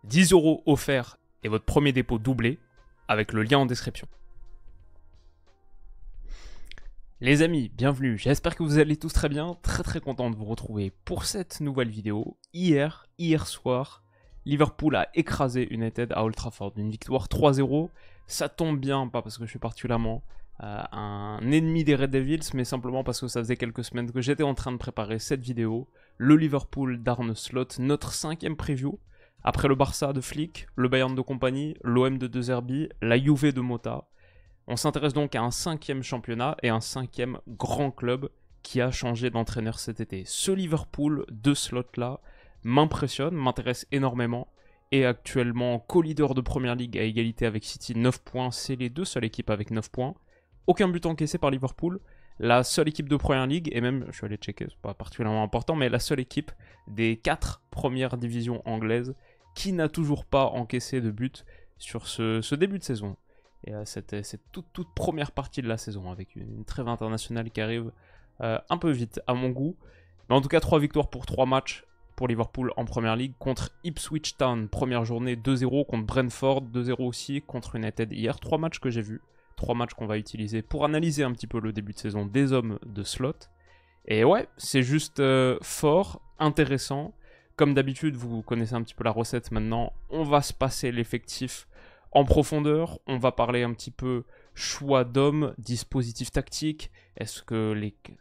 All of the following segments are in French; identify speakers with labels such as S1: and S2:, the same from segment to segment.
S1: 10 € offerts et votre premier dépôt doublé avec le lien en description. Les amis, bienvenue, j'espère que vous allez tous très bien, très content de vous retrouver pour cette nouvelle vidéo. Hier soir, Liverpool a écrasé United à Old Trafford, une victoire 3-0. Ça tombe bien, pas parce que je suis particulièrement un ennemi des Red Devils, mais simplement parce que ça faisait quelques semaines que j'étais en train de préparer cette vidéo. Le Liverpool d'Arne Slot, notre 5e preview. Après le Barça de Flick, le Bayern de Compagnie, l'OM de De Zerbi, la Juve de Mota. On s'intéresse donc à un 5e championnat et un 5e grand club qui a changé d'entraîneur cet été. Ce Liverpool de Slot-là m'impressionne, m'intéresse énormément. Et actuellement co-leader de Première Ligue à égalité avec City, 9 points. C'est les deux seules équipes avec 9 points. Aucun but encaissé par Liverpool. La seule équipe de Première Ligue, et même, je suis allé checker, c'est pas particulièrement important, mais la seule équipe des 4 premières divisions anglaises qui n'a toujours pas encaissé de but sur ce début de saison. Et cette toute première partie de la saison, avec une trêve internationale qui arrive un peu vite à mon goût. Mais en tout cas, 3 victoires pour 3 matchs pour Liverpool en Première Ligue. Contre Ipswich Town, première journée, 2-0. Contre Brentford, 2-0 aussi. Contre United hier, 3 matchs que j'ai vus. 3 matchs qu'on va utiliser pour analyser un petit peu le début de saison des hommes de Slot. Et ouais, c'est juste fort, intéressant. Comme d'habitude, vous connaissez un petit peu la recette maintenant. On va se passer l'effectif en profondeur. On va parler un petit peu choix d'hommes, dispositif tactique. Est-ce que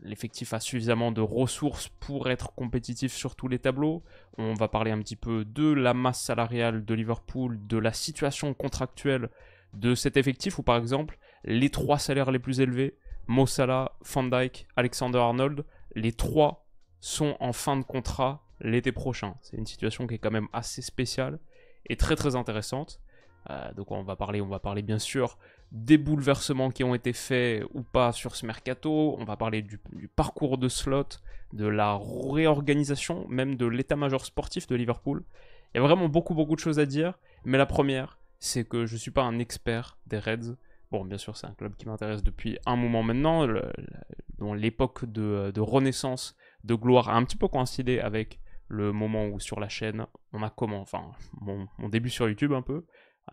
S1: l'effectif a suffisamment de ressources pour être compétitif sur tous les tableaux? On va parler un petit peu de la masse salariale de Liverpool, de la situation contractuelle de cet effectif, où par exemple, les 3 salaires les plus élevés, Mo Salah, Van Dijk, Alexander-Arnold, les 3 sont en fin de contrat l'été prochain. C'est une situation qui est quand même assez spéciale et très intéressante. Donc on va parler bien sûr des bouleversements qui ont été faits ou pas sur ce mercato. On va parler du parcours de Slot, de la réorganisation, même de l'état-major sportif de Liverpool. Il y a vraiment beaucoup de choses à dire, mais la première, c'est que je ne suis pas un expert des Reds. Bon, bien sûr, c'est un club qui m'intéresse depuis un moment maintenant, dont l'époque de renaissance, de gloire a un petit peu coïncidé avec le moment où sur la chaîne, on a mon début sur YouTube un peu.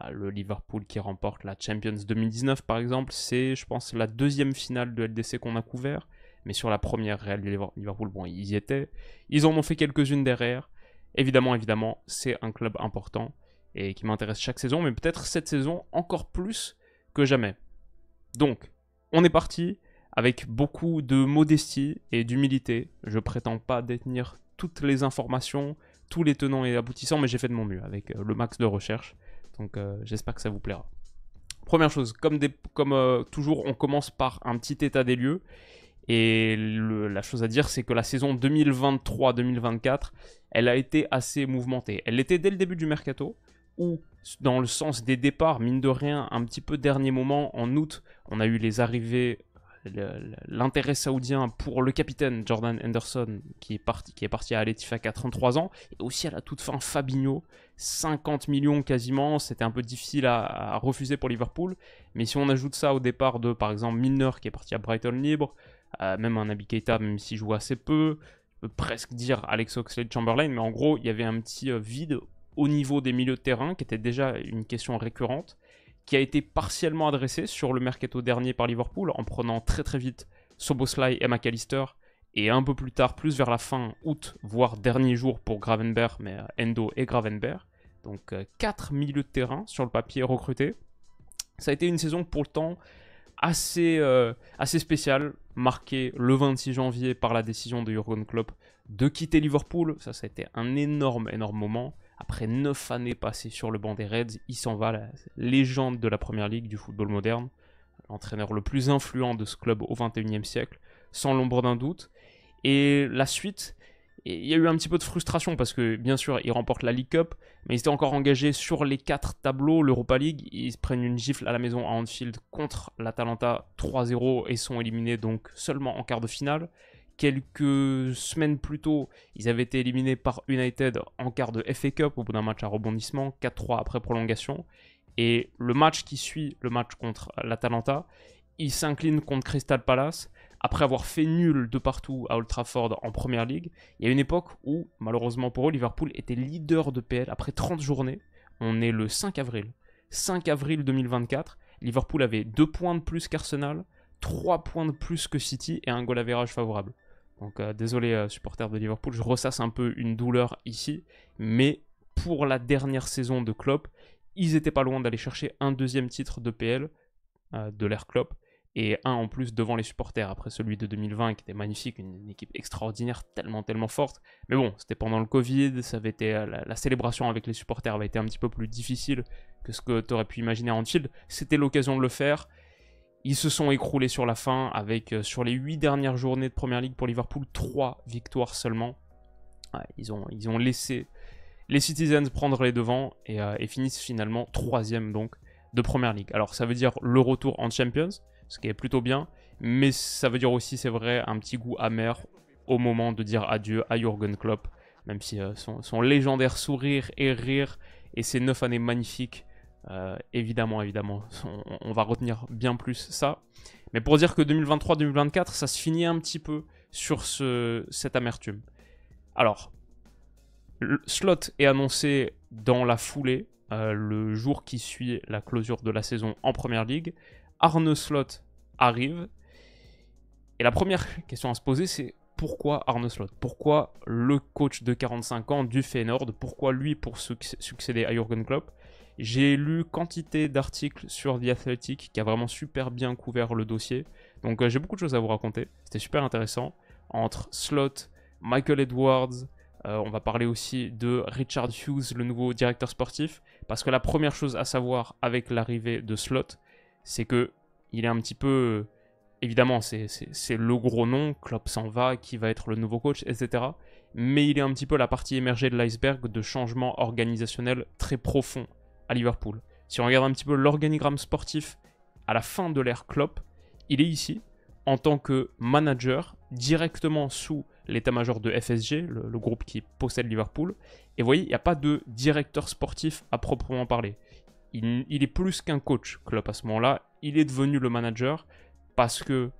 S1: Le Liverpool qui remporte la Champions 2019 par exemple, c'est je pense la 2e finale de LDC qu'on a couvert. Mais sur la première réelle Liverpool, bon, ils y étaient. Ils en ont fait quelques-unes derrière. Évidemment, c'est un club important et qui m'intéresse chaque saison, mais peut-être cette saison encore plus que jamais. Donc, on est parti avec beaucoup de modestie et d'humilité. Je prétends pas détenir toutes les informations, tous les tenants et aboutissants, mais j'ai fait de mon mieux avec le max de recherche. Donc j'espère que ça vous plaira. Première chose, comme toujours, on commence par un petit état des lieux. Et la chose à dire, c'est que la saison 2023-2024, elle a été assez mouvementée. Elle l'était dès le début du mercato, où dans le sens des départs, mine de rien, un petit peu dernier moment, en août, on a eu les arrivées, l'intérêt saoudien pour le capitaine Jordan Henderson qui est parti à Al Ettifaq à 33 ans, et aussi à la toute fin Fabinho, 50 millions quasiment, c'était un peu difficile à refuser pour Liverpool, mais si on ajoute ça au départ de par exemple Milner qui est parti à Brighton libre, même un Naby Keita même s'il joue assez peu, je peux presque dire Alex Oxlade-Chamberlain, mais en gros il y avait un petit vide au niveau des milieux de terrain qui était déjà une question récurrente, qui a été partiellement adressé sur le mercato dernier par Liverpool en prenant très vite Szoboszlai et McAllister, et un peu plus tard, plus vers la fin août, voire dernier jour pour Gravenberch, mais Endo et Gravenberch. Donc 4 milieux de terrain sur le papier recrutés. Ça a été une saison pour le temps assez spéciale, marquée le 26 janvier par la décision de Jürgen Klopp de quitter Liverpool. Ça a été un énorme moment. Après 9 années passées sur le banc des Reds, il s'en va, la légende de la Première Ligue du football moderne, l'entraîneur le plus influent de ce club au XXIe siècle, sans l'ombre d'un doute. Et la suite, il y a eu un petit peu de frustration parce que, bien sûr, ils remportent la League Cup, mais ils étaient encore engagés sur les 4 tableaux, l'Europa League. Ils se prennent une gifle à la maison à Anfield contre l'Atalanta 3-0 et sont éliminés donc seulement en quart de finale. Quelques semaines plus tôt, ils avaient été éliminés par United en quart de FA Cup au bout d'un match à rebondissement, 4-3 après prolongation. Et le match qui suit le match contre l'Atalanta, ils s'inclinent contre Crystal Palace après avoir fait nul de partout à Old Trafford en Première Ligue. Il y a une époque où, malheureusement pour eux, Liverpool était leader de PL après 30 journées. On est le 5 avril. 5 avril 2024. Liverpool avait 2 points de plus qu'Arsenal, 3 points de plus que City et un goal average favorable. Donc désolé supporters de Liverpool, je ressasse un peu une douleur ici. Mais pour la dernière saison de Klopp, ils étaient pas loin d'aller chercher un deuxième titre de PL de l'ère Klopp. Et un en plus devant les supporters, après celui de 2020 qui était magnifique, une équipe extraordinaire, tellement forte. Mais bon, c'était pendant le Covid, ça avait été, la célébration avec les supporters avait été un petit peu plus difficile que ce que tu aurais pu imaginer à Anfield. C'était l'occasion de le faire. Ils se sont écroulés sur la fin avec, sur les 8 dernières journées de Première Ligue pour Liverpool, 3 victoires seulement. Ouais, ils ont laissé les Citizens prendre les devants et finissent finalement 3e donc de Première Ligue. Alors ça veut dire le retour en Champions, ce qui est plutôt bien, mais ça veut dire aussi, c'est vrai, un petit goût amer au moment de dire adieu à Jürgen Klopp, même si son légendaire sourire et rire et ses 9 années magnifiques, évidemment, on va retenir bien plus ça. Mais pour dire que 2023-2024, ça se finit un petit peu sur cette amertume. Alors, Slot est annoncé dans la foulée, le jour qui suit la clôture de la saison en Première Ligue. Arne Slot arrive. Et la première question à se poser, c'est pourquoi Arne Slot? Pourquoi le coach de 45 ans du Feyenoord? Pourquoi lui pour succéder à Jürgen Klopp? J'ai lu quantité d'articles sur The Athletic qui a vraiment super bien couvert le dossier. Donc j'ai beaucoup de choses à vous raconter. C'était super intéressant. Entre Slot, Michael Edwards, on va parler aussi de Richard Hughes, le nouveau directeur sportif. Parce que la première chose à savoir avec l'arrivée de Slot, c'est que il est un petit peu... Évidemment, c'est le gros nom, Klopp s'en va, qui va être le nouveau coach, etc. Mais il est un petit peu la partie émergée de l'iceberg de changements organisationnels très profonds à Liverpool. Si on regarde un petit peu l'organigramme sportif à la fin de l'ère Klopp, il est ici en tant que manager directement sous l'état-major de FSG, le groupe qui possède Liverpool. Et vous voyez, il n'y a pas de directeur sportif à proprement parler. Il est plus qu'un coach, Klopp, à ce moment-là. Il est devenu le manager parce que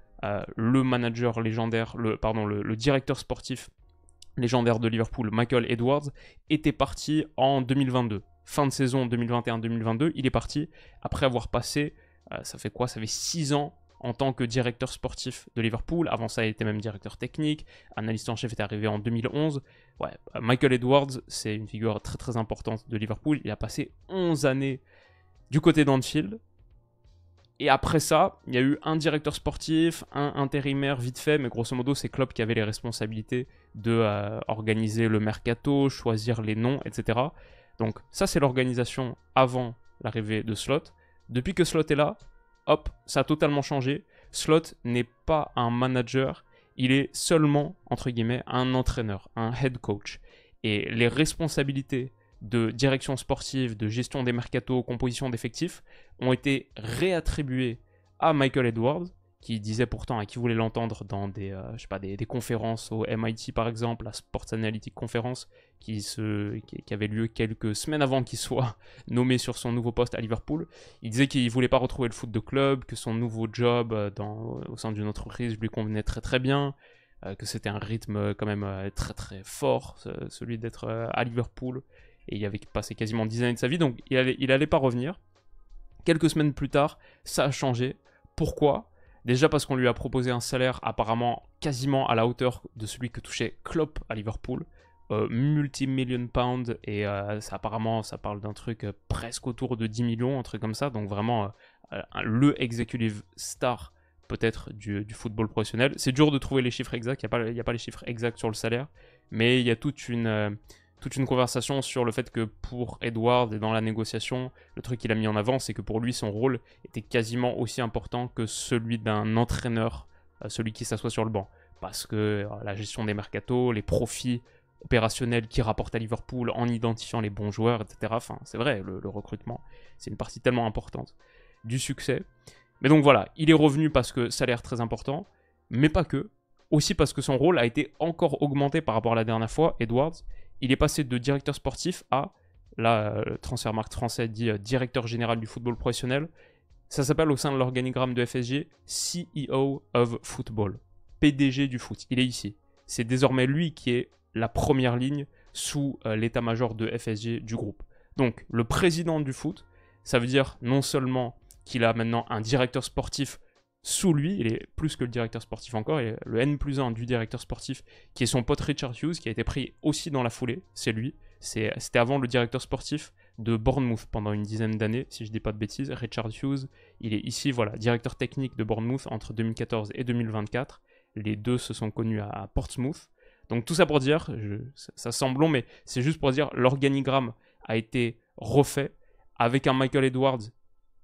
S1: le manager légendaire, le directeur sportif légendaire de Liverpool, Michael Edwards, était parti en 2022. Fin de saison 2021-2022, il est parti après avoir passé, ça fait 6 ans en tant que directeur sportif de Liverpool. Avant ça, il était même directeur technique. Analyste en chef est arrivé en 2011. Ouais, Michael Edwards, c'est une figure très importante de Liverpool. Il a passé 11 années du côté d'Anfield. Et après ça, il y a eu un directeur sportif, un intérimaire vite fait, mais grosso modo, c'est Klopp qui avait les responsabilités de organiser le mercato, choisir les noms, etc. Donc ça, c'est l'organisation avant l'arrivée de Slot. Depuis que Slot est là, hop, ça a totalement changé. Slot n'est pas un manager, il est seulement, entre guillemets, un entraîneur, un head coach. Et les responsabilités de direction sportive, de gestion des mercatos, composition d'effectifs, ont été réattribués à Michael Edwards, qui disait pourtant à qui voulait l'entendre dans des conférences au MIT par exemple, la Sports Analytic Conference, qui avait lieu quelques semaines avant qu'il soit nommé sur son nouveau poste à Liverpool. Il disait qu'il ne voulait pas retrouver le foot de club, que son nouveau job au sein d'une entreprise lui convenait très bien, que c'était un rythme quand même très fort, celui d'être à Liverpool. Et il avait passé quasiment 10 années de sa vie, donc il allait pas revenir. Quelques semaines plus tard, ça a changé. Pourquoi ? Déjà parce qu'on lui a proposé un salaire apparemment quasiment à la hauteur de celui que touchait Klopp à Liverpool. Multi-million pounds, et apparemment ça parle d'un truc presque autour de 10 millions, un truc comme ça. Donc vraiment le executive star peut-être du football professionnel. C'est dur de trouver les chiffres exacts, il n'y a pas les chiffres exacts sur le salaire, mais il y a toute une conversation sur le fait que pour Edward et dans la négociation, le truc qu'il a mis en avant, c'est que pour lui, son rôle était quasiment aussi important que celui d'un entraîneur, celui qui s'assoit sur le banc. Parce que la gestion des mercatos, les profits opérationnels qui rapportent à Liverpool en identifiant les bons joueurs, etc. Enfin, c'est vrai, le recrutement, c'est une partie tellement importante du succès. Mais donc voilà, il est revenu parce que salaire très important, mais pas que. Aussi parce que son rôle a été encore augmenté par rapport à la dernière fois, Edwards. Il est passé de directeur sportif à, là, Transfermarkt français dit directeur général du football professionnel. Ça s'appelle au sein de l'organigramme de FSG CEO of Football, PDG du foot. Il est ici. C'est désormais lui qui est la première ligne sous l'état-major de FSG du groupe. Donc, le président du foot, ça veut dire non seulement qu'il a maintenant un directeur sportif sous lui, il est plus que le directeur sportif encore, il est le N+1 du directeur sportif, qui est son pote Richard Hughes, qui a été pris aussi dans la foulée, c'est lui. C'était avant le directeur sportif de Bournemouth pendant une dizaine d'années, si je dis pas de bêtises. Richard Hughes, il est ici, voilà, directeur technique de Bournemouth entre 2014 et 2024. Les deux se sont connus à Portsmouth. Donc tout ça pour dire, ça semble long, mais c'est juste pour dire, l'organigramme a été refait avec un Michael Edwards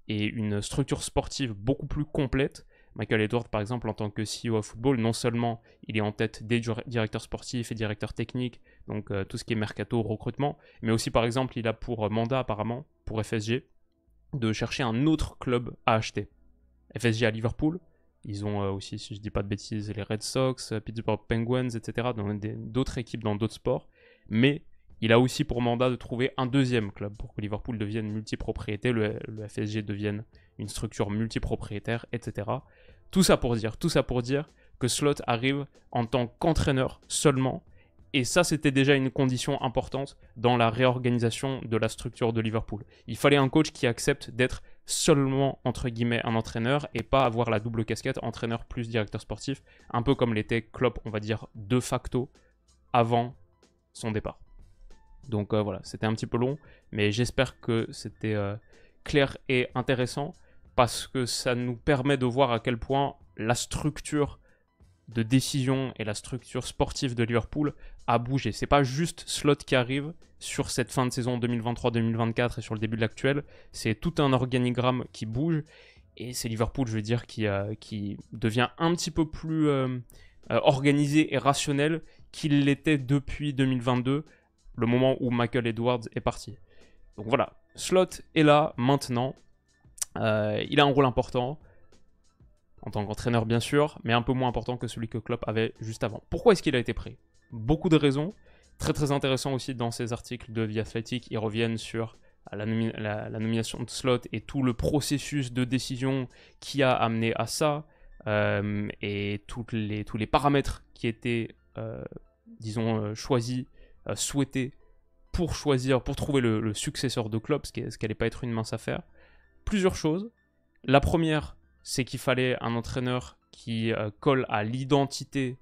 S1: et une structure sportive beaucoup plus complète. Michael Edwards, par exemple, en tant que CEO of football, non seulement il est en tête des directeurs sportifs et directeurs techniques, donc tout ce qui est mercato, recrutement, mais aussi, par exemple, il a pour mandat, apparemment, pour FSG, de chercher un autre club à acheter. FSG à Liverpool, ils ont aussi, si je ne dis pas de bêtises, les Red Sox, Pittsburgh Penguins, etc., d'autres équipes dans d'autres sports, mais il a aussi pour mandat de trouver un deuxième club pour que Liverpool devienne multipropriété, le FSG devienne une structure multipropriétaire, etc. Tout ça pour dire que Slot arrive en tant qu'entraîneur seulement, et ça c'était déjà une condition importante dans la réorganisation de la structure de Liverpool. Il fallait un coach qui accepte d'être seulement, entre guillemets, un entraîneur et pas avoir la double casquette entraîneur plus directeur sportif, un peu comme l'était Klopp, on va dire, de facto, avant son départ. Donc voilà, c'était un petit peu long, mais j'espère que c'était clair et intéressant, parce que ça nous permet de voir à quel point la structure de décision et la structure sportive de Liverpool a bougé. C'est pas juste Slot qui arrive sur cette fin de saison 2023-2024 et sur le début de l'actuel, c'est tout un organigramme qui bouge, et c'est Liverpool, je veux dire, qui devient un petit peu plus organisé et rationnel qu'il l'était depuis 2022, le moment où Michael Edwards est parti. Donc voilà, Slot est là maintenant, il a un rôle important, en tant qu'entraîneur bien sûr, mais un peu moins important que celui que Klopp avait juste avant. Pourquoi est-ce qu'il a été pris? Beaucoup de raisons, très très intéressant aussi dans ces articles de The Athletic, ils reviennent sur la nomination de Slot et tout le processus de décision qui a amené à ça, et tous les paramètres qui étaient, disons, choisis, souhaités pour trouver le successeur de Klopp, ce qui n'allait pas être une mince affaire. Plusieurs choses. La première, c'est qu'il fallait un entraîneur qui colle à l'identité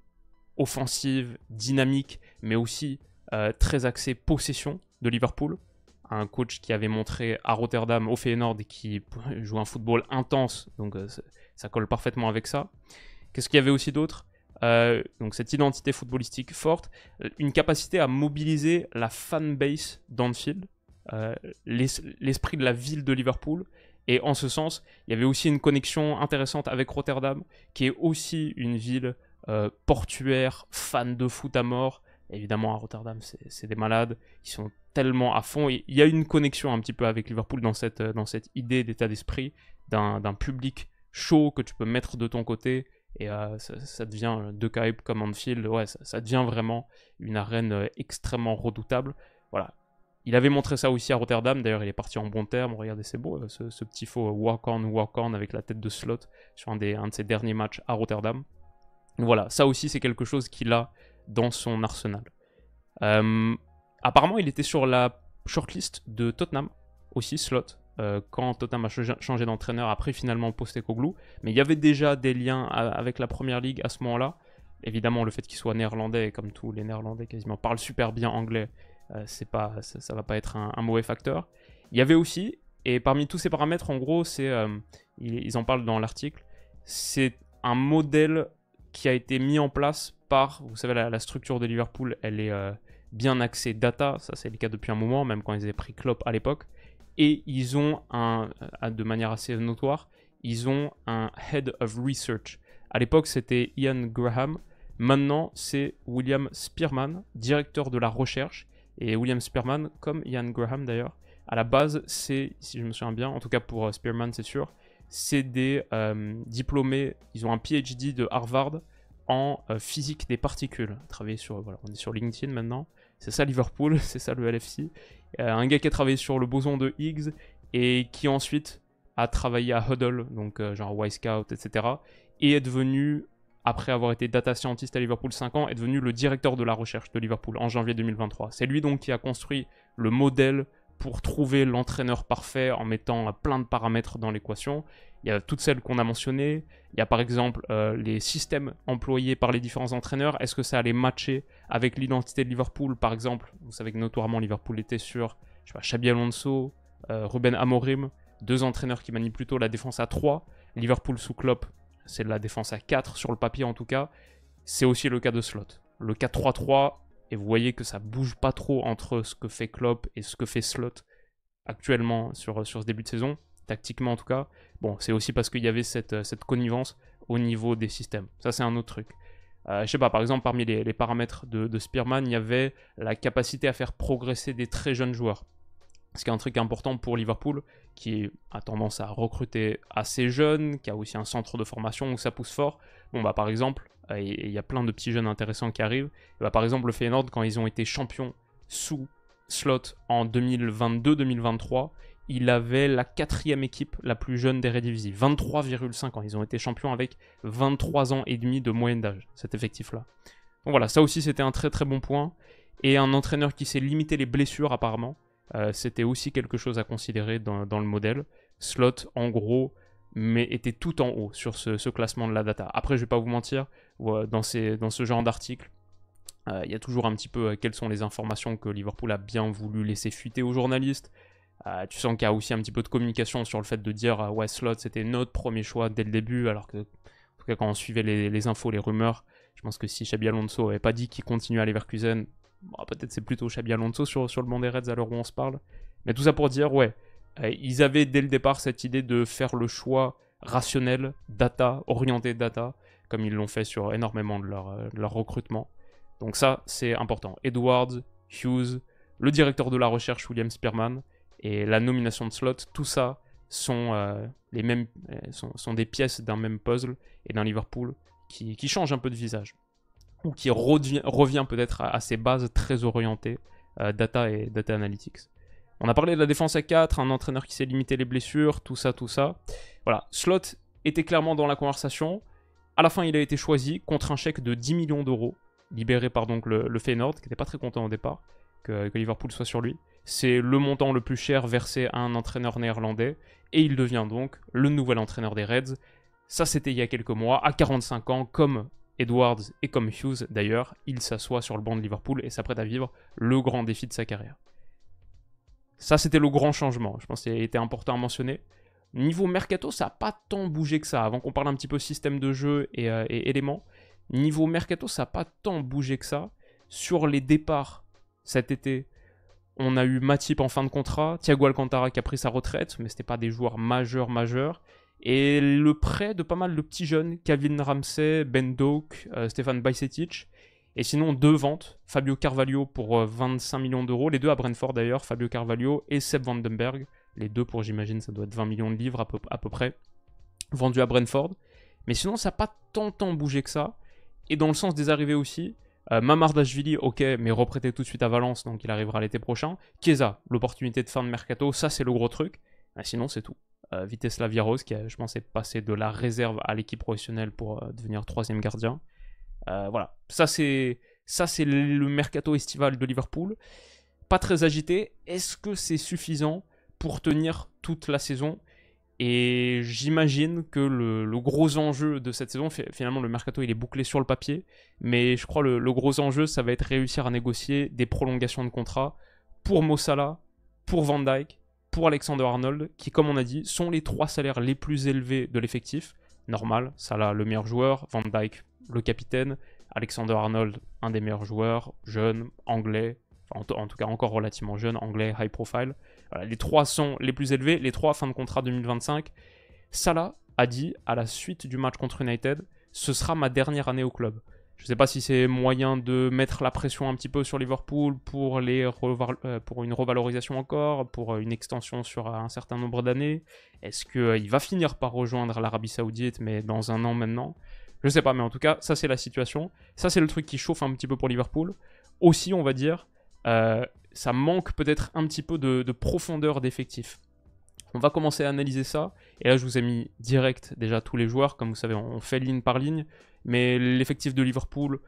S1: offensive, dynamique, mais aussi très axé possession de Liverpool. Un coach qui avait montré à Rotterdam, au Feyenoord, qui joue un football intense, donc ça colle parfaitement avec ça. Qu'est-ce qu'il y avait aussi d'autre? Donc cette identité footballistique forte, une capacité à mobiliser la fanbase d'Anfield, l'esprit de la ville de Liverpool. Et en ce sens, il y avait aussi une connexion intéressante avec Rotterdam, qui est aussi une ville portuaire, fan de foot à mort. Évidemment, à Rotterdam, c'est des malades, ils sont tellement à fond. Il y a une connexion un petit peu avec Liverpool dans cette idée d'état d'esprit, d'un public chaud que tu peux mettre de ton côté. Et ça devient, de Cape comme Anfield, ouais, ça devient vraiment une arène extrêmement redoutable. Voilà. Il avait montré ça aussi à Rotterdam, d'ailleurs il est parti en bon terme, regardez c'est beau, ce petit faux walk-on avec la tête de Slot sur un de ses derniers matchs à Rotterdam. Voilà, ça aussi c'est quelque chose qu'il a dans son arsenal. Apparemment il était sur la shortlist de Tottenham, aussi Slot, quand Tottenham a changé d'entraîneur après finalement Postecoglou, mais il y avait déjà des liens avec la Première Ligue à ce moment-là. Évidemment le fait qu'il soit néerlandais, comme tous les néerlandais quasiment parlent super bien anglais, ça va pas être un mauvais facteur. Il y avait aussi, et parmi tous ces paramètres, en gros, ils en parlent dans l'article, c'est un modèle qui a été mis en place par, vous savez, la structure de Liverpool, elle est bien axée data, ça c'est le cas depuis un moment, même quand ils avaient pris Klopp à l'époque, et ils ont de manière assez notoire, ils ont un Head of Research. À l'époque, c'était Ian Graham, maintenant c'est William Spearman, directeur de la recherche. Et William Spearman, comme Ian Graham d'ailleurs, à la base, si je me souviens bien, en tout cas pour Spearman c'est sûr, c'est des diplômés, ils ont un PhD de Harvard en physique des particules. Voilà, on est sur LinkedIn maintenant, c'est ça Liverpool, c'est ça le LFC. Un gars qui a travaillé sur le boson de Higgs et qui ensuite a travaillé à Hudl, donc genre Y-Scout, etc. Et est devenu, après avoir été data scientist à Liverpool 5 ans, est devenu le directeur de la recherche de Liverpool en janvier 2023. C'est lui donc qui a construit le modèle pour trouver l'entraîneur parfait en mettant plein de paramètres dans l'équation. Il y a toutes celles qu'on a mentionnées. Il y a par exemple les systèmes employés par les différents entraîneurs. Est-ce que ça allait matcher avec l'identité de Liverpool? Par exemple, vous savez que notoirement Liverpool était sur Xabi Alonso, Ruben Amorim, deux entraîneurs qui manient plutôt la défense à 3. Liverpool sous Klopp, c'est de la défense à 4 sur le papier en tout cas. C'est aussi le cas de Slot. Le 4-3-3, et vous voyez que ça bouge pas trop entre ce que fait Klopp et ce que fait Slot actuellement sur ce début de saison, tactiquement en tout cas. Bon, c'est aussi parce qu'il y avait cette connivence au niveau des systèmes. Ça, c'est un autre truc. Je sais pas, par exemple, parmi les paramètres de Spearman, il y avait la capacité à faire progresser des très jeunes joueurs. Ce qui est un truc important pour Liverpool, qui a tendance à recruter assez jeune, qui a aussi un centre de formation où ça pousse fort. Bon, bah par exemple, il y a plein de petits jeunes intéressants qui arrivent. Et bah, par exemple, le Feyenoord, quand ils ont été champions sous Slot en 2022-2023, il avait la 4e équipe la plus jeune d'Eredivisie, 23,5 ans. Ils ont été champions avec 23 ans et demi de moyenne d'âge, cet effectif-là. Donc voilà, ça aussi c'était un très très bon point. Et un entraîneur qui sait limiter les blessures apparemment. C'était aussi quelque chose à considérer dans le modèle. Slot, en gros, mais était tout en haut sur ce classement de la data. Après, je vais pas vous mentir, dans ce genre d'article, il y a toujours un petit peu quelles sont les informations que Liverpool a bien voulu laisser fuiter aux journalistes. Tu sens qu'il y a aussi un petit peu de communication sur le fait de dire ouais, Slot c'était notre premier choix dès le début, alors que, en tout cas, quand on suivait les infos, les rumeurs, je pense que si Xabi Alonso n'avait pas dit qu'il continuait à Leverkusen, bon, peut-être c'est plutôt Xabi Alonso sur le banc des Reds à l'heure où on se parle. Mais tout ça pour dire, ouais, ils avaient dès le départ cette idée de faire le choix rationnel, data, orienté data, comme ils l'ont fait sur énormément de leur recrutement. Donc ça, c'est important. Edwards, Hughes, le directeur de la recherche, William Spearman, et la nomination de Slot, tout ça sont des pièces d'un même puzzle et d'un Liverpool qui change un peu de visage. Ou qui revient peut-être à ses bases très orientées data et data analytics. On a parlé de la défense à 4, un entraîneur qui sait limiter les blessures, tout ça. Voilà, Slot était clairement dans la conversation. À la fin, il a été choisi contre un chèque de 10 millions d'euros, libéré par donc le Feyenoord, qui n'était pas très content au départ que Liverpool soit sur lui. C'est le montant le plus cher versé à un entraîneur néerlandais, et il devient donc le nouvel entraîneur des Reds. Ça, c'était il y a quelques mois, à 45 ans, comme Edwards et comme Hughes d'ailleurs, il s'assoit sur le banc de Liverpool et s'apprête à vivre le grand défi de sa carrière. Ça, c'était le grand changement, je pense que c'était important à mentionner. Niveau mercato, ça n'a pas tant bougé que ça. Avant qu'on parle un petit peu système de jeu et éléments, niveau mercato, ça n'a pas tant bougé que ça. Sur les départs cet été, on a eu Matip en fin de contrat, Thiago Alcantara qui a pris sa retraite, mais ce n'était pas des joueurs majeurs. Et le prêt de pas mal de petits jeunes, Calvin Ramsey, Ben Doak, Stefan Bajcetic. Et sinon, 2 ventes, Fabio Carvalho pour 25 millions d'euros, les deux à Brentford d'ailleurs, Fabio Carvalho et Sepp Vandenberg. Les deux pour, j'imagine, ça doit être 20 millions de livres à peu près, vendus à Brentford. Mais sinon, ça n'a pas tant bougé que ça. Et dans le sens des arrivées aussi, Mamardashvili, ok, mais reprêté tout de suite à Valence, donc il arrivera l'été prochain. Chiesa, l'opportunité de fin de mercato, ça c'est le gros truc. Sinon, c'est tout. Vitesla Viaros, qui je pense est passé de la réserve à l'équipe professionnelle pour devenir 3e gardien. Voilà, ça c'est le mercato estival de Liverpool. Pas très agité. Est-ce que c'est suffisant pour tenir toute la saison? Et j'imagine que le gros enjeu de cette saison, finalement le mercato il est bouclé sur le papier, mais je crois le gros enjeu ça va être réussir à négocier des prolongations de contrat pour Mo Salah, pour Van Dijk, pour Alexander-Arnold, qui comme on a dit sont les 3 salaires les plus élevés de l'effectif. Normal, Salah le meilleur joueur, Van Dijk le capitaine, Alexander-Arnold un des meilleurs joueurs, jeune, anglais, en tout cas encore relativement jeune, anglais, high profile. Voilà, les 3 sont les plus élevés, les 3 fin de contrat 2025. Salah a dit à la suite du match contre United, ce sera ma dernière année au club. Je ne sais pas si c'est moyen de mettre la pression un petit peu sur Liverpool pour une revalorisation encore, pour une extension sur un certain nombre d'années. Est-ce qu'il va finir par rejoindre l'Arabie Saoudite, mais dans un an maintenant? Je ne sais pas, mais en tout cas, ça c'est la situation. Ça c'est le truc qui chauffe un petit peu pour Liverpool. Aussi, on va dire, ça manque peut-être un petit peu de profondeur d'effectif. On va commencer à analyser ça. Et là, je vous ai mis direct déjà tous les joueurs. Comme vous savez, on fait ligne par ligne. Mais l'effectif de Liverpool,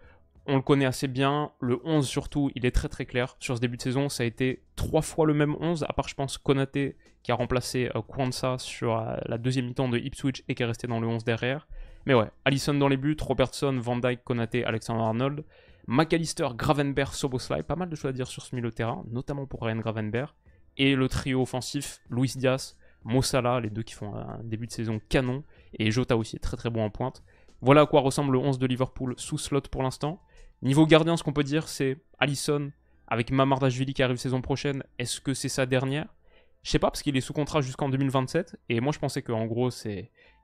S1: on le connaît assez bien. Le 11 surtout, il est très très clair. Sur ce début de saison, ça a été 3 fois le même 11, à part je pense Konaté qui a remplacé Kwanza sur la deuxième mi-temps de Ipswich et qui est resté dans le 11 derrière. Mais ouais, Alisson dans les buts, Robertson, Van Dijk, Konaté, Alexander-Arnold, McAllister, Gravenberch, Szoboszlai, pas mal de choses à dire sur ce milieu de terrain, notamment pour Ryan Gravenberch. Et le trio offensif, Luis Diaz, Mo Salah, les deux qui font un début de saison canon, et Jota aussi, très très bon en pointe. Voilà à quoi ressemble le 11 de Liverpool sous Slot pour l'instant. Niveau gardien, ce qu'on peut dire, c'est Alisson avec Mamardashvili qui arrive saison prochaine. Est-ce que c'est sa dernière? Je sais pas, parce qu'il est sous contrat jusqu'en 2027, et moi je pensais qu'en gros,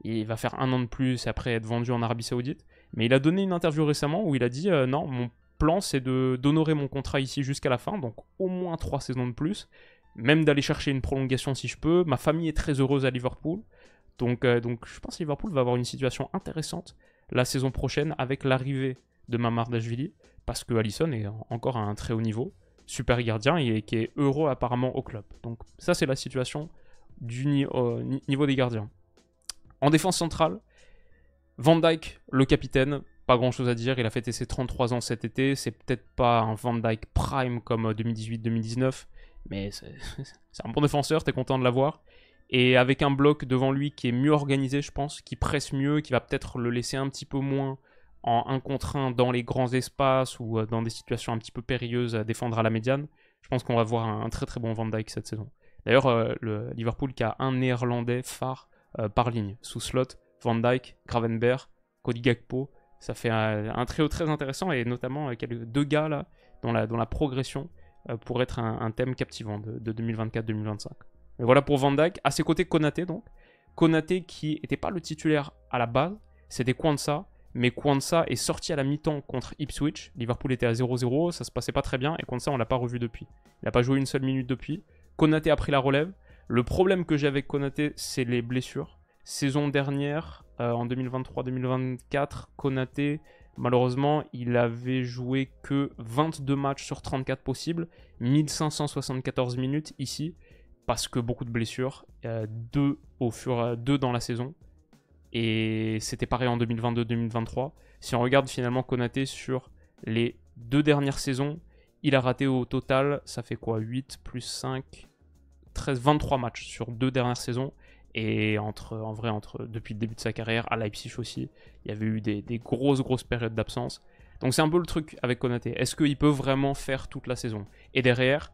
S1: il va faire 1 an de plus et après être vendu en Arabie Saoudite. Mais il a donné une interview récemment où il a dit non, mon plan c'est d'honorer mon contrat ici jusqu'à la fin, donc au moins 3 saisons de plus, même d'aller chercher une prolongation si je peux. Ma famille est très heureuse à Liverpool, donc je pense que Liverpool va avoir une situation intéressante la saison prochaine avec l'arrivée de Mamardashvili, parce que Alisson est encore à un très haut niveau, super gardien et qui est heureux apparemment au club. Donc ça c'est la situation du niveau des gardiens. En défense centrale, Van Dijk, le capitaine, pas grand chose à dire, il a fêté ses 33 ans cet été, c'est peut-être pas un Van Dijk prime comme 2018-2019, mais c'est un bon défenseur, t'es content de l'avoir. Et avec un bloc devant lui qui est mieux organisé, je pense, qui presse mieux, qui va peut-être le laisser un petit peu moins en 1 contre 1 dans les grands espaces ou dans des situations un petit peu périlleuses à défendre à la médiane, je pense qu'on va voir un très très bon Van Dijk cette saison. D'ailleurs, le Liverpool qui a un néerlandais phare par ligne, sous Slot, Van Dijk, Gravenberch, Cody Gakpo, ça fait un trio très intéressant et notamment deux gars là dont la progression pourrait être un thème captivant de 2024-2025. Mais voilà pour Van Dijk. À ses côtés, Konaté donc. Konaté qui n'était pas le titulaire à la base, c'était Kwanza, mais Kwanza est sorti à la mi-temps contre Ipswich. Liverpool était à 0-0, ça se passait pas très bien et Kwanza on l'a pas revu depuis. Il n'a pas joué une seule minute depuis. Konaté a pris la relève. Le problème que j'ai avec Konaté, c'est les blessures. Saison dernière, en 2023-2024, Konaté, malheureusement, il avait joué que 22 matchs sur 34 possibles, 1574 minutes ici, parce que beaucoup de blessures, 2 dans la saison, et c'était pareil en 2022-2023. Si on regarde finalement Konaté sur les 2 dernières saisons, il a raté au total, ça fait quoi, 8 plus 5, 13, 23 matchs sur 2 dernières saisons. Et depuis le début de sa carrière, à Leipzig aussi, il y avait eu des grosses périodes d'absence. Donc c'est un peu le truc avec Konaté. Est-ce qu'il peut vraiment faire toute la saison? Et derrière,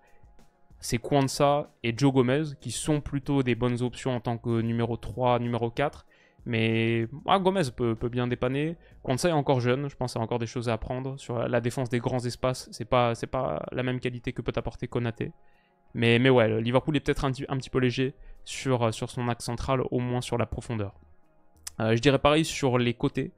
S1: c'est Kwanza et Joe Gomez qui sont plutôt des bonnes options en tant que numéro 3, numéro 4. Mais Gomez peut bien dépanner. Kwanza est encore jeune, je pense qu'il a encore des choses à apprendre. Sur la défense des grands espaces, c'est pas la même qualité que peut apporter Konaté. Mais ouais, Liverpool est peut-être un petit peu léger sur son axe central, au moins sur la profondeur. Je dirais pareil sur les côtés,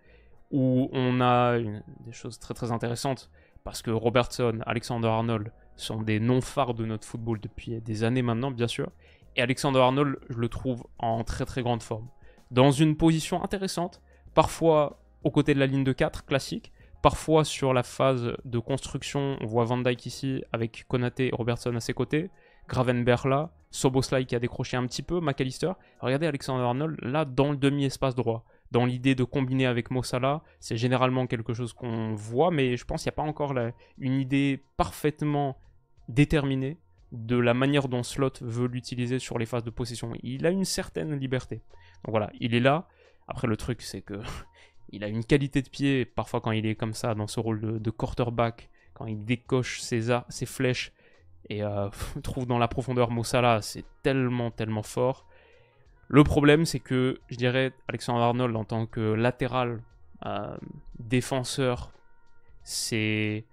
S1: où on a des choses très très intéressantes, parce que Robertson, Alexander-Arnold sont des noms phares de notre football depuis des années maintenant, bien sûr. Et Alexander-Arnold, je le trouve en très très grande forme. Dans une position intéressante, parfois aux côtés de la ligne de 4, classique, parfois sur la phase de construction, on voit Van Dijk ici, avec Konaté et Robertson à ses côtés, Gravenberch là, Szoboszlai qui a décroché un petit peu, McAllister. Regardez Alexander-Arnold là dans le demi-espace droit. Dans l'idée de combiner avec Mo Salah, c'est généralement quelque chose qu'on voit, mais je pense qu'il n'y a pas encore une idée parfaitement déterminée de la manière dont Slot veut l'utiliser sur les phases de possession. Il a une certaine liberté. Donc voilà, il est là. Après le truc c'est que il a une qualité de pied, parfois quand il est comme ça dans ce rôle de quarterback, quand il décoche ses flèches, et trouve dans la profondeur Mo Salah, c'est tellement fort. Le problème, c'est que, je dirais, Alexander-Arnold, en tant que latéral défenseur, c'est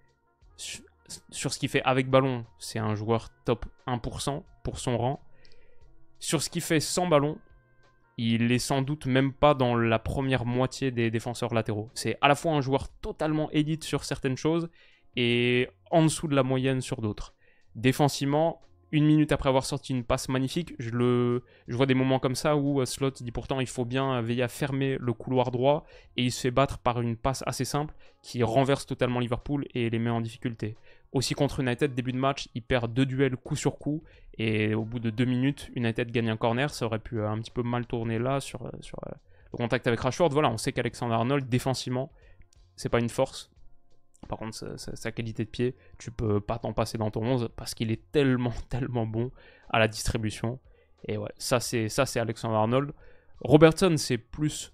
S1: sur ce qu'il fait avec ballon, c'est un joueur top 1% pour son rang. Sur ce qu'il fait sans ballon, il est sans doute même pas dans la première moitié des défenseurs latéraux. C'est à la fois un joueur totalement élite sur certaines choses et en dessous de la moyenne sur d'autres. Défensivement, 1 minute après avoir sorti une passe magnifique, je vois des moments comme ça où Slot dit pourtant il faut bien veiller à fermer le couloir droit et il se fait battre par une passe assez simple qui renverse totalement Liverpool et les met en difficulté. Aussi contre United, début de match, il perd 2 duels coup sur coup et au bout de 2 minutes, United gagne un corner. Ça aurait pu un petit peu mal tourner là sur le contact avec Rashford. Voilà, on sait qu'Alexander-Arnold, défensivement, c'est pas une force. Par contre, sa qualité de pied, tu peux pas t'en passer dans ton 11 parce qu'il est tellement, tellement bon à la distribution. Et ouais, ça c'est Alexander-Arnold. Robertson, c'est plus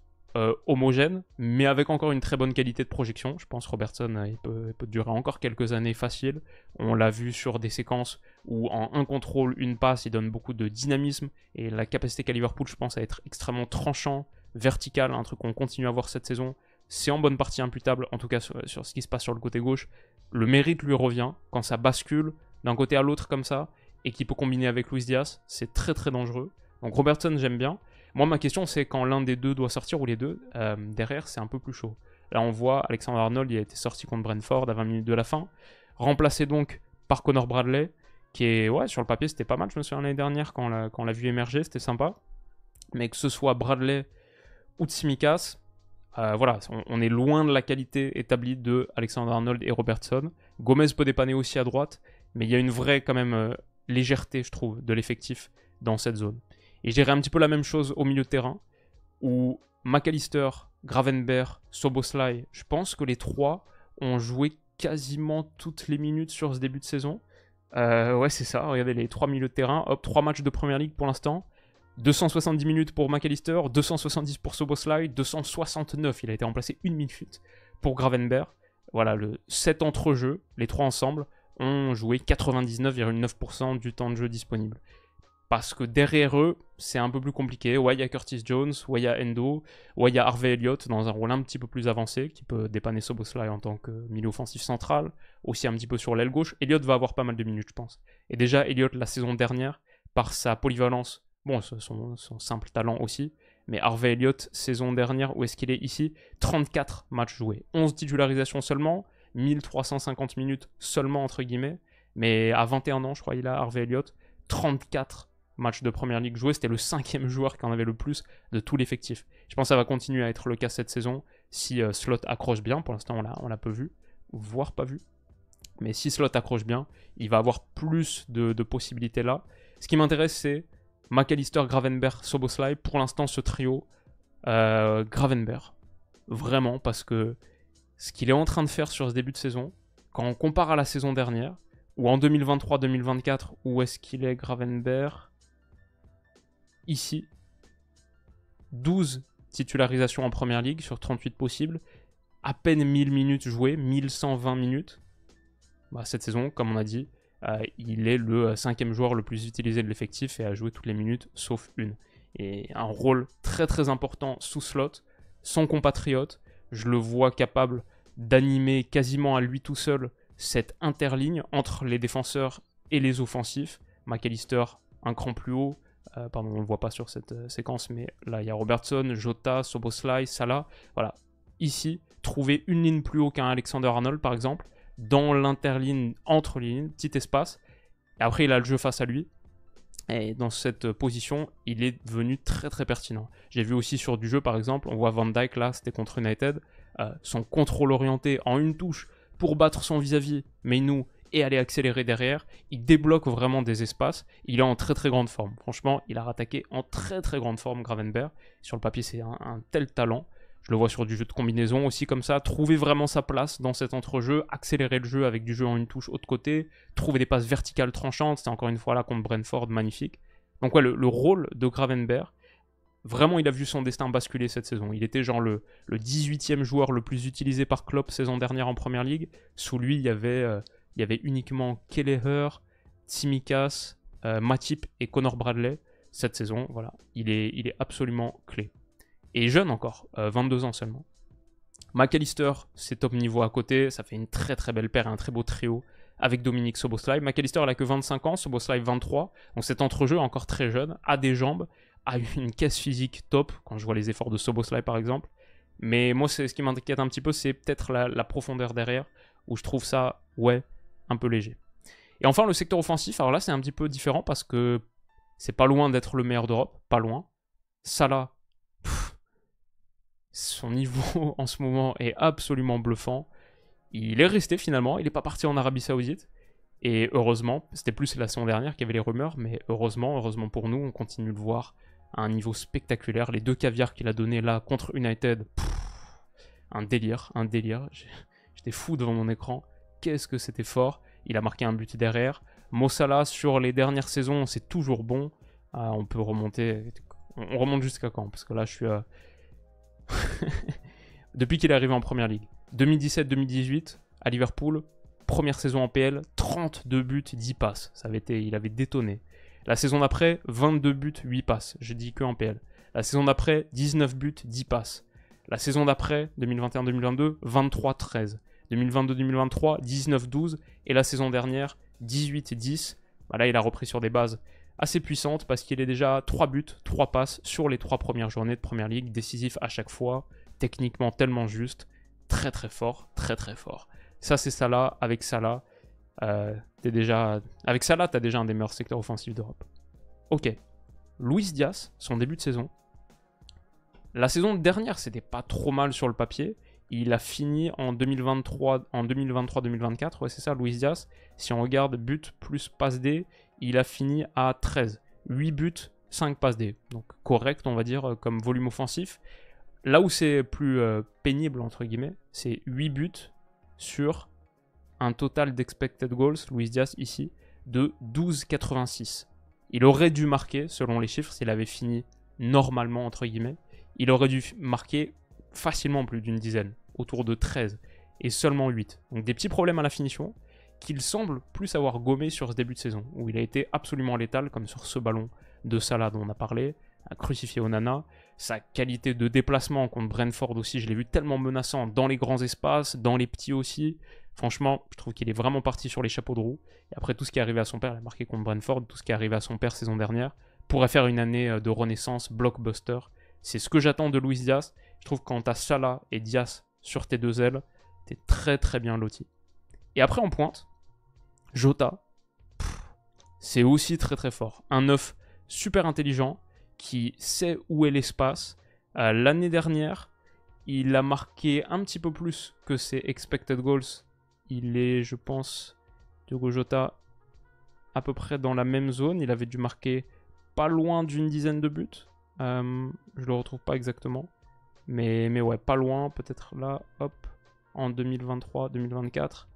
S1: homogène, mais avec encore une très bonne qualité de projection. Je pense Robertson, il peut durer encore quelques années facile. On l'a vu sur des séquences où en un contrôle, une passe, il donne beaucoup de dynamisme. Et la capacité qu'a Liverpool, je pense, à être extrêmement tranchant, vertical, un truc qu'on continue à voir cette saison. C'est en bonne partie imputable, en tout cas sur ce qui se passe sur le côté gauche. Le mérite lui revient quand ça bascule d'un côté à l'autre comme ça et qu'il peut combiner avec Luis Diaz. C'est très très dangereux. Donc Robertson, j'aime bien. Moi, ma question, c'est quand l'un des deux doit sortir ou les deux, derrière, c'est un peu plus chaud. Là, on voit Alexander-Arnold, il a été sorti contre Brentford à 20 minutes de la fin. Remplacé donc par Connor Bradley, qui est, ouais, sur le papier, c'était pas mal, je me souviens l'année dernière, quand on l'a vu émerger, c'était sympa. Mais que ce soit Bradley ou Tsimikas, voilà, on est loin de la qualité établie de Alexander-Arnold et Robertson. Gomez peut dépanner aussi à droite, mais il y a une vraie, quand même, légèreté, je trouve, de l'effectif dans cette zone. Et je dirais un petit peu la même chose au milieu de terrain, où McAllister, Gravenberch, Szoboszlai, je pense que les trois ont joué quasiment toutes les minutes sur ce début de saison. Ouais, c'est ça, regardez les trois milieux de terrain, hop, 3 matchs de Première Ligue pour l'instant. 270 minutes pour McAllister, 270 pour Szoboszlai, 269, il a été remplacé 1 minute pour Gravenberch. Voilà, le 7 entrejeux, les trois ensemble, ont joué 99,9% du temps de jeu disponible. Parce que derrière eux, c'est un peu plus compliqué. Ouais, il y a Curtis Jones, ouais, il y a Endo, ouais, il y a Harvey Elliott dans un rôle un petit peu plus avancé, qui peut dépanner Szoboszlai en tant que milieu offensif central, aussi un petit peu sur l'aile gauche. Elliott va avoir pas mal de minutes, je pense. Et déjà, Elliott, la saison dernière, par sa polyvalence, bon, son simple talent aussi, mais Harvey Elliott, saison dernière, où est-ce qu'il est ici? 34 matchs joués, 11 titularisations seulement, 1350 minutes seulement, entre guillemets, mais à 21 ans, je crois, il a Harvey Elliott, 34 match de Première Ligue joué, c'était le 5e joueur qui en avait le plus de tout l'effectif. Je pense que ça va continuer à être le cas cette saison si Slot accroche bien. Pour l'instant, on l'a peu vu, voire pas vu. Mais si Slot accroche bien, il va avoir plus de possibilités là. Ce qui m'intéresse, c'est McAllister, Gravenberch, Szoboszlai. Pour l'instant, ce trio, Gravenberch, vraiment, parce que ce qu'il est en train de faire sur ce début de saison, quand on compare à la saison dernière, ou en 2023-2024, où est-ce qu'il est, Gravenberch? Ici, 12 titularisations en Première Ligue sur 38 possibles, à peine 1000 minutes jouées, 1120 minutes. Bah, cette saison, comme on a dit, il est le 5e joueur le plus utilisé de l'effectif et a joué toutes les minutes, sauf une. Et un rôle très très important sous Slot, son compatriote, je le vois capable d'animer quasiment à lui tout seul cette interligne entre les défenseurs et les offensifs. McAllister, un cran plus haut, pardon, on ne le voit pas sur cette séquence, mais là il y a Robertson, Jota, Szoboszlai, Salah. Voilà, ici, trouver une ligne plus haut qu'un Alexander-Arnold par exemple, dans l'interligne entre les lignes, petit espace, et après il a le jeu face à lui. Et dans cette position, il est devenu très très pertinent. J'ai vu aussi sur du jeu par exemple, on voit Van Dijk là, c'était contre United, son contrôle orienté en une touche pour battre son vis-à-vis, Mainoo, et aller accélérer derrière, il débloque vraiment des espaces, il est en très très grande forme. Franchement, il a rattaqué en très très grande forme Gravenberch. Sur le papier, c'est un tel talent. Je le vois sur du jeu de combinaison aussi comme ça, trouver vraiment sa place dans cet entrejeu, accélérer le jeu avec du jeu en une touche autre côté, trouver des passes verticales tranchantes, c'était encore une fois là contre Brentford, magnifique. Donc ouais, le rôle de Gravenberch, vraiment il a vu son destin basculer cette saison. Il était genre le 18e joueur le plus utilisé par Klopp saison dernière en Première Ligue. Sous lui, il y avait uniquement Kelleher, Tsimikas, Matip et Connor Bradley. Cette saison, voilà, il est absolument clé. Et jeune encore, 22 ans seulement. McAllister, c'est top niveau à côté, ça fait une très très belle paire et un très beau trio avec Dominique Szoboszlai. McAllister, il a que 25 ans, Szoboszlai 23, donc cet entrejeu encore très jeune, a des jambes, a une caisse physique top, quand je vois les efforts de Szoboszlai par exemple. Mais moi, ce qui m'inquiète un petit peu, c'est peut-être la profondeur derrière, où je trouve ça, ouais, un peu léger. Et enfin, le secteur offensif, alors là, c'est un petit peu différent parce que c'est pas loin d'être le meilleur d'Europe, pas loin. Salah, son niveau en ce moment est absolument bluffant. Il est resté finalement, il n'est pas parti en Arabie Saoudite. Et heureusement, c'était plus la saison dernière qu'il y avait les rumeurs, mais heureusement pour nous, on continue de le voir à un niveau spectaculaire. Les 2 caviars qu'il a donnés là contre United, un délire. J'étais fou devant mon écran. Qu'est-ce que c'était fort. Il a marqué un but derrière. Mo Salah, sur les dernières saisons, c'est toujours bon. On peut remonter. On remonte jusqu'à quand? Parce que là, je suis... Depuis qu'il est arrivé en Première Ligue. 2017-2018, à Liverpool, première saison en PL, 32 buts, 10 passes. Il avait détonné. La saison d'après, 22 buts, 8 passes. Je dis que en PL. La saison d'après, 19 buts, 10 passes. La saison d'après, 2021-2022, 23-13. 2022-2023, 19-12. Et la saison dernière, 18-10. Là, il a repris sur des bases assez puissantes parce qu'il est déjà 3 buts, 3 passes sur les 3 premières journées de Première Ligue. Décisif à chaque fois. Techniquement tellement juste. Très très fort. Très très fort. Ça, c'est Salah. Avec Salah, avec Salah, t'as déjà un des meilleurs secteurs offensifs d'Europe. Ok. Luis Diaz, son début de saison. La saison dernière, c'était pas trop mal sur le papier. Il a fini en 2023-2024. Ouais, c'est ça, Luis Diaz. Si on regarde but plus passe D, il a fini à 13. 8 buts, 5 passes D. Donc correct, on va dire, comme volume offensif. Là où c'est plus pénible, entre guillemets, c'est 8 buts sur un total d'expected goals, Luis Diaz ici, de 12,86. Il aurait dû marquer, selon les chiffres, s'il avait fini normalement, entre guillemets, il aurait dû marquer facilement plus d'une dizaine, autour de 13, et seulement 8. Donc des petits problèmes à la finition, qu'il semble plus avoir gommé sur ce début de saison, où il a été absolument létal, comme sur ce ballon de Salah dont on a parlé, à crucifier Onana. Sa qualité de déplacement contre Brentford aussi, je l'ai vu tellement menaçant dans les grands espaces, dans les petits aussi. Franchement, je trouve qu'il est vraiment parti sur les chapeaux de roue. Et après, tout ce qui est arrivé à son père, il a marqué contre Brentford, tout ce qui est arrivé à son père saison dernière, pourrait faire une année de renaissance, blockbuster. C'est ce que j'attends de Luis Diaz. Je trouve que quand t'as Salah et Diaz sur tes deux ailes, t'es très très bien loti. Et après, en pointe, Jota, c'est aussi très très fort. Un 9 super intelligent, qui sait où est l'espace. L'année dernière, il a marqué un petit peu plus que ses expected goals. Il est, je pense, Diogo Jota, à peu près dans la même zone. Il avait dû marquer pas loin d'une dizaine de buts. Je le retrouve pas exactement. Mais ouais, pas loin. Peut-être là, hop, en 2023-2024.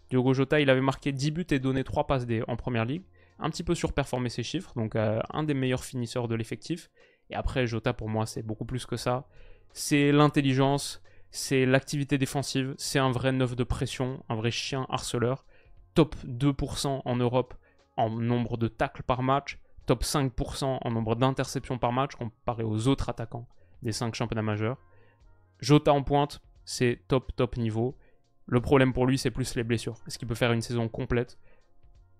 S1: Diogo Jota, il avait marqué 10 buts et donné 3 passes D en Première Ligue. Un petit peu surperformé ses chiffres, donc un des meilleurs finisseurs de l'effectif. Et après, Jota, pour moi, c'est beaucoup plus que ça. C'est l'intelligence, c'est l'activité défensive, c'est un vrai neuf de pression, un vrai chien harceleur. Top 2% en Europe en nombre de tacles par match, top 5% en nombre d'interceptions par match, comparé aux autres attaquants des 5 championnats majeurs. Jota en pointe, c'est top niveau. Le problème pour lui, c'est plus les blessures. Est-ce qu'il peut faire une saison complète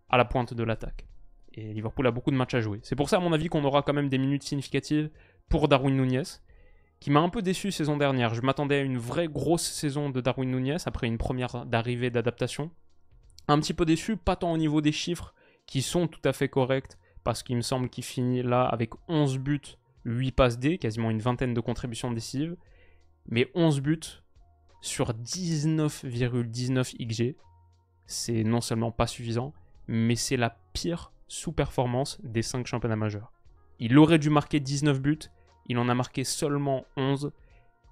S1: à la pointe de l'attaque? Et Liverpool a beaucoup de matchs à jouer. C'est pour ça, à mon avis, qu'on aura quand même des minutes significatives pour Darwin Núñez, qui m'a un peu déçu saison dernière. Je m'attendais à une vraie grosse saison de Darwin Núñez, après une première d'arrivée d'adaptation. Un petit peu déçu, pas tant au niveau des chiffres, qui sont tout à fait corrects, parce qu'il me semble qu'il finit là avec 11 buts, 8 passes D, quasiment une vingtaine de contributions décisives, mais 11 buts sur 19,19 XG, c'est non seulement pas suffisant, mais c'est la pire sous-performance des 5 championnats majeurs. Il aurait dû marquer 19 buts, il en a marqué seulement 11.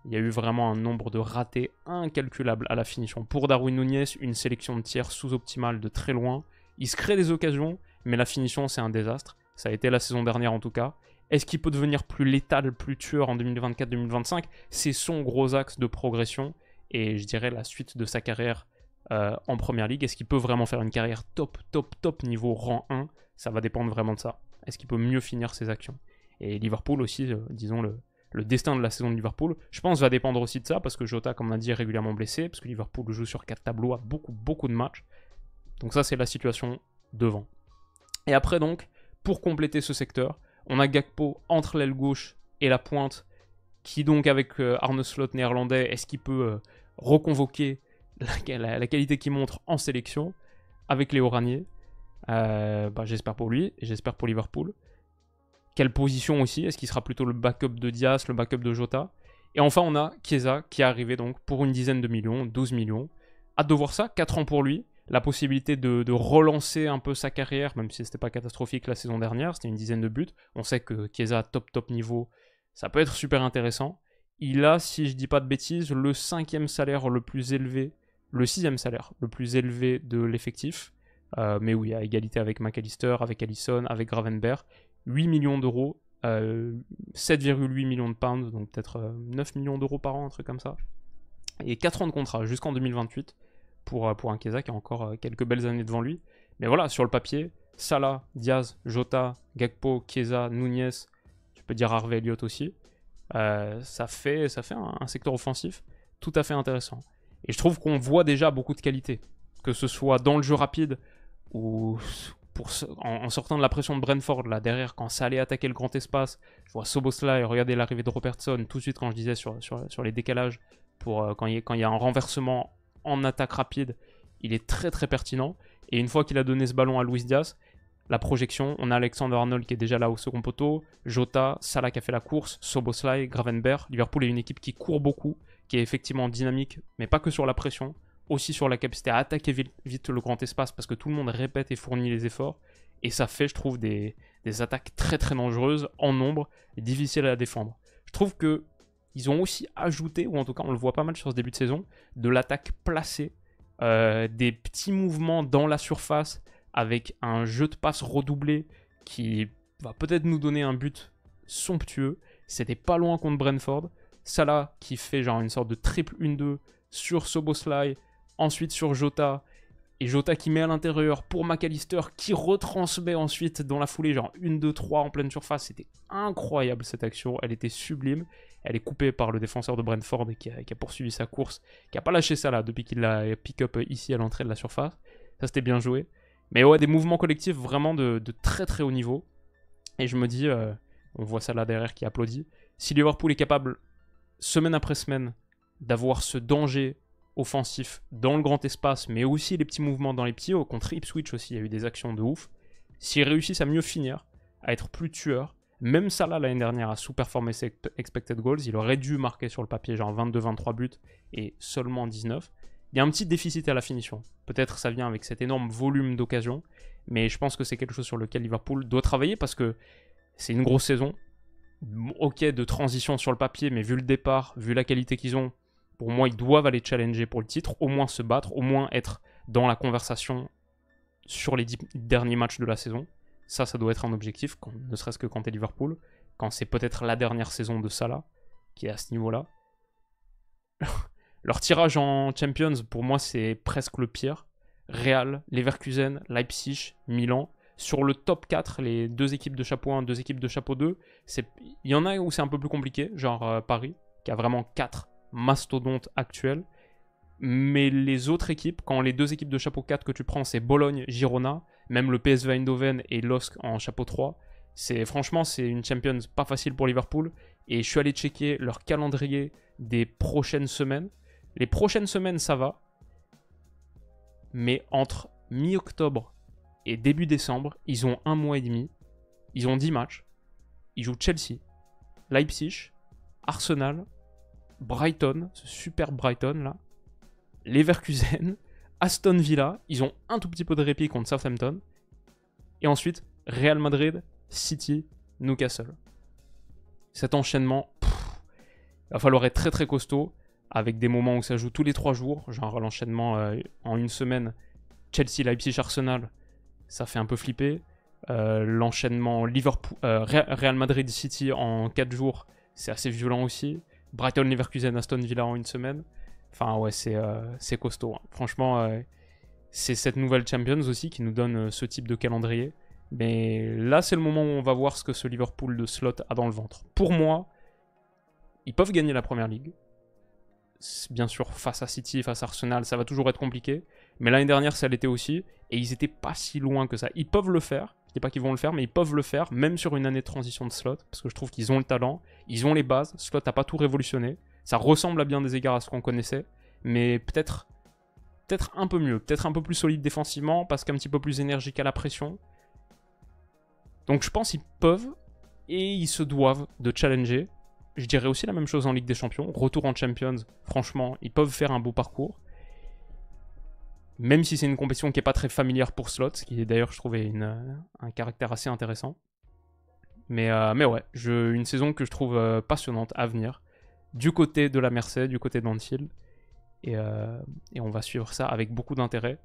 S1: Il y a eu vraiment un nombre de ratés incalculable à la finition. Pour Darwin Núñez, une sélection de tirs sous-optimale de très loin. Il se crée des occasions, mais la finition, c'est un désastre. Ça a été la saison dernière en tout cas. Est-ce qu'il peut devenir plus létal, plus tueur en 2024-2025? C'est son gros axe de progression et je dirais la suite de sa carrière en Première Ligue. Est-ce qu'il peut vraiment faire une carrière top niveau rang 1? Ça va dépendre vraiment de ça. Est-ce qu'il peut mieux finir ses actions? Et Liverpool aussi, disons le destin de la saison de Liverpool, je pense, va dépendre aussi de ça, parce que Jota, comme on a dit, est régulièrement blessé, parce que Liverpool joue sur 4 tableaux, a beaucoup de matchs. Donc ça, c'est la situation devant. Et après, donc, pour compléter ce secteur, on a Gakpo entre l'aile gauche et la pointe, qui donc, avec Arne Slot néerlandais, est-ce qu'il peut reconvoquer la qualité qu'il montre en sélection avec Léo Ranier? J'espère pour lui, et j'espère pour Liverpool. Quelle position aussi? Est-ce qu'il sera plutôt le backup de Diaz, le backup de Jota? Et enfin, on a Chiesa qui est arrivé donc pour une dizaine de millions, 12 millions. Hâte de voir ça, 4 ans pour lui. La possibilité de relancer un peu sa carrière, même si c'était pas catastrophique la saison dernière, c'était une dizaine de buts. On sait que Chiesa top niveau, ça peut être super intéressant. Il a, si je dis pas de bêtises, le 5e salaire le plus élevé, le 6e salaire, le plus élevé de l'effectif. Mais oui, à égalité avec McAllister, avec Allison, avec Gravenberch. 8 millions d'euros, 7,8 millions de pounds, donc peut-être 9 millions d'euros par an, un truc comme ça. Et 4 ans de contrat jusqu'en 2028 pour un Chiesa qui a encore quelques belles années devant lui. Mais voilà, sur le papier, Salah, Diaz, Jota, Gakpo, Chiesa, Nunez, tu peux dire Harvey Elliott aussi. Ça fait un secteur offensif tout à fait intéressant. Et je trouve qu'on voit déjà beaucoup de qualité, que ce soit dans le jeu rapide ou en sortant de la pression de Brentford, là derrière, quand ça allait attaquer le grand espace. Je vois Szoboszlai, regardez l'arrivée de Robertson, tout de suite quand je disais sur les décalages, quand il y a un renversement en attaque rapide, il est très très pertinent. Et une fois qu'il a donné ce ballon à Luis Diaz, la projection, on a Alexander Arnold qui est déjà là au second poteau, Jota, Salah qui a fait la course, Szoboszlai, Gravenberch. Liverpool est une équipe qui court beaucoup, qui est effectivement dynamique, mais pas que sur la pression, aussi sur la capacité à attaquer vite le grand espace parce que tout le monde répète et fournit les efforts. Et ça fait, je trouve, des attaques très très dangereuses en nombre et difficiles à défendre. Je trouve que ils ont aussi ajouté, ou en tout cas on le voit pas mal sur ce début de saison, de l'attaque placée, des petits mouvements dans la surface avec un jeu de passe redoublé qui va peut-être nous donner un but somptueux. C'était pas loin contre Brentford. Salah qui fait genre une sorte de triple 1-2 sur Szoboszlai, ensuite sur Jota, et Jota qui met à l'intérieur pour McAllister qui retransmet ensuite dans la foulée, genre 1-2-3 en pleine surface. C'était incroyable cette action, elle était sublime. Elle est coupée par le défenseur de Brentford qui a poursuivi sa course, qui n'a pas lâché ça là depuis qu'il l'a pick-up ici à l'entrée de la surface. Ça c'était bien joué. Mais ouais, des mouvements collectifs vraiment de très très haut niveau. Et je me dis, on voit ça là derrière qui applaudit. Si Liverpool est capable, semaine après semaine, d'avoir ce danger offensif dans le grand espace, mais aussi les petits mouvements dans les pieds, contre Ipswich aussi, il y a eu des actions de ouf. S'ils réussissent à mieux finir, à être plus tueurs, même Salah l'année dernière a sous-performé ses expected goals, il aurait dû marquer sur le papier genre 22-23 buts et seulement 19. Il y a un petit déficit à la finition. Peut-être ça vient avec cet énorme volume d'occasions, mais je pense que c'est quelque chose sur lequel Liverpool doit travailler parce que c'est une grosse saison. Ok, de transition sur le papier, mais vu le départ, vu la qualité qu'ils ont, pour moi, ils doivent aller challenger pour le titre, au moins se battre, au moins être dans la conversation sur les 10 derniers matchs de la saison. Ça doit être un objectif, ne serait-ce que quand t'es Liverpool, quand c'est peut-être la dernière saison de Salah, qui est à ce niveau-là. Leur tirage en Champions, pour moi, c'est presque le pire. Real, Leverkusen, Leipzig, Milan. Sur le top 4, les 2 équipes de chapeau 1, 2 équipes de chapeau 2, il y en a où c'est un peu plus compliqué, genre Paris, qui a vraiment 4 mastodontes actuels. Mais les autres équipes, quand les 2 équipes de chapeau 4 que tu prends, c'est Bologne, Girona, même le PSV Eindhoven et LOSC en chapeau 3, franchement, c'est une Champions pas facile pour Liverpool. Et je suis allé checker leur calendrier des prochaines semaines. Les prochaines semaines, ça va. Mais entre mi-octobre et début décembre, ils ont 1 mois et demi. Ils ont 10 matchs. Ils jouent Chelsea, Leipzig, Arsenal, Brighton, ce super Brighton là, Leverkusen, Aston Villa. Ils ont un tout petit peu de répit contre Southampton. Et ensuite, Real Madrid, City, Newcastle. Cet enchaînement, il va falloir être très très costaud, avec des moments où ça joue tous les 3 jours, genre l'enchaînement en une semaine, Chelsea, Leipzig, Arsenal, ça fait un peu flipper. L'enchaînement Liverpool, Real Madrid, City en 4 jours, c'est assez violent aussi. Brighton, Leverkusen, Aston Villa en une semaine. Enfin ouais, c'est costaud. Hein. Franchement, c'est cette nouvelle Champions aussi qui nous donne ce type de calendrier. Mais là, c'est le moment où on va voir ce que ce Liverpool de slot a dans le ventre. Pour moi, ils peuvent gagner la Première Ligue. Bien sûr, face à City, face à Arsenal, ça va toujours être compliqué. Mais l'année dernière, ça l'était aussi. Et ils n'étaient pas si loin que ça. Ils peuvent le faire. Je ne dis pas qu'ils vont le faire, mais ils peuvent le faire, même sur une année de transition de slot. Parce que je trouve qu'ils ont le talent. Ils ont les bases. Slot n'a pas tout révolutionné. Ça ressemble à bien des égards à ce qu'on connaissait. Mais peut-être un peu mieux. Peut-être un peu plus solide défensivement. Parce qu'un petit peu plus énergique à la pression. Donc je pense qu'ils peuvent. Et ils se doivent de challenger. Je dirais aussi la même chose en Ligue des Champions. Retour en Champions, franchement, ils peuvent faire un beau parcours. Même si c'est une compétition qui n'est pas très familière pour Slot, ce qui est d'ailleurs, je trouvais, un caractère assez intéressant. Mais ouais, une saison que je trouve passionnante à venir. Du côté de la Merseys, du côté d'Anfield. et on va suivre ça avec beaucoup d'intérêt.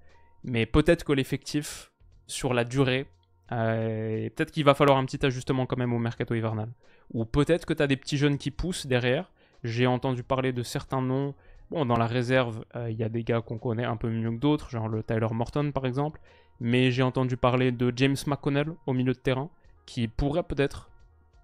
S1: Mais peut-être que l'effectif, sur la durée, peut-être qu'il va falloir un petit ajustement quand même au mercato hivernal. Ou peut-être que tu as des petits jeunes qui poussent derrière. J'ai entendu parler de certains noms. Bon, dans la réserve, il y a des gars qu'on connaît un peu mieux que d'autres, genre le Tyler Morton par exemple. Mais j'ai entendu parler de James McConnell au milieu de terrain, qui pourrait peut-être,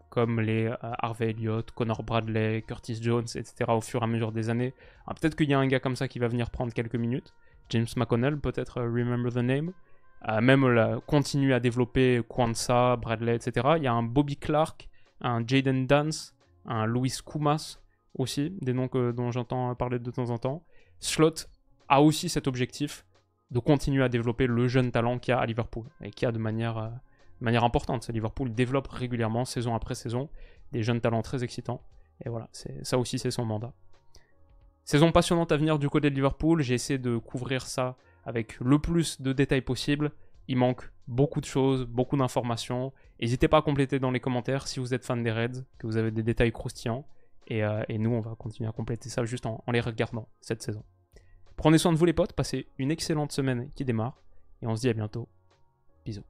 S1: comme les Harvey Elliott, Connor Bradley, Curtis Jones, etc. au fur et à mesure des années. Peut-être qu'il y a un gars comme ça qui va venir prendre quelques minutes. James McConnell, peut-être remember the name. Même continuer à développer Kwanzaa, Bradley, etc. Il y a un Bobby Clark, un Jaden Dance, un Louis Kumas aussi, des noms dont j'entends parler de temps en temps. Slot a aussi cet objectif de continuer à développer le jeune talent qu'il y a à Liverpool et qu'il y a de manière importante. Liverpool développe régulièrement, saison après saison, des jeunes talents très excitants. Et voilà, ça aussi c'est son mandat. Saison passionnante à venir du côté de Liverpool. J'ai essayé de couvrir ça avec le plus de détails possible. Il manque beaucoup de choses, beaucoup d'informations. N'hésitez pas à compléter dans les commentaires si vous êtes fan des Reds, que vous avez des détails croustillants. Et nous, on va continuer à compléter ça juste en les regardant cette saison. Prenez soin de vous les potes, passez une excellente semaine qui démarre. Et on se dit à bientôt. Bisous.